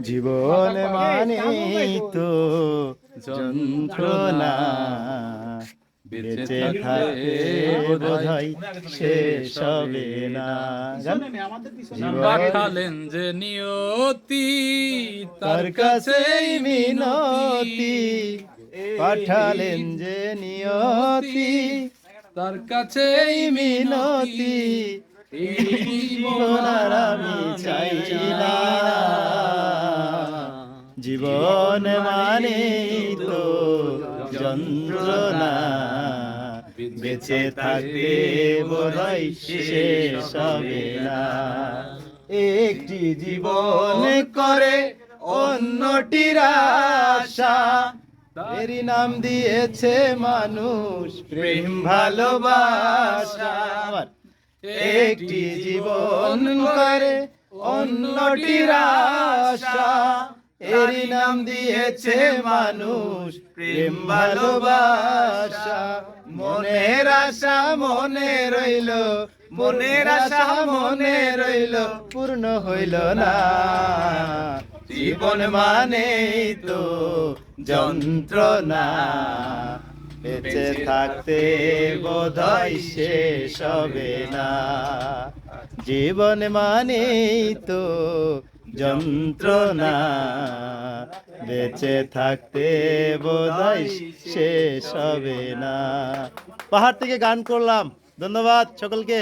জীবন মানে তো যন্ত্রণা, বেঁচে থাকতে বোধহয় শেষ হবে না। পাঠালেন যে নিয়তি, তার কাছেই মিনতি, পাঠালেন যে নিয়তি, তার কাছেই মিনতি, এই জীবন আর আমি চাই না। জীবন মানে তো যন্ত্রণা, বেঁচে থাকতে বোধহয় শেষ হবে না। একটি জীবন করে অন্যটির আশা, এরই নাম দিয়েছে মানুষ প্রেম ভালোবাসা। একটি জীবন করে অন্যটির আশা, এরই নাম দিয়েছে মানুষ প্রেম ভালোবাসা। মনের আশা মনে রইল, মনের আশা মনে রইল, পূর্ণ হইল না। জীবন মানে তো যন্ত্রণা, বেঁচে থাকতে বোধহয় শেষ হবে না। জীবন মানে তো যন্ত্রণা, বেঁচে থাকতে বোধহয় শেষ হবে না। পাহাড় থেকে গান করলাম। ধন্যবাদ সকলকে।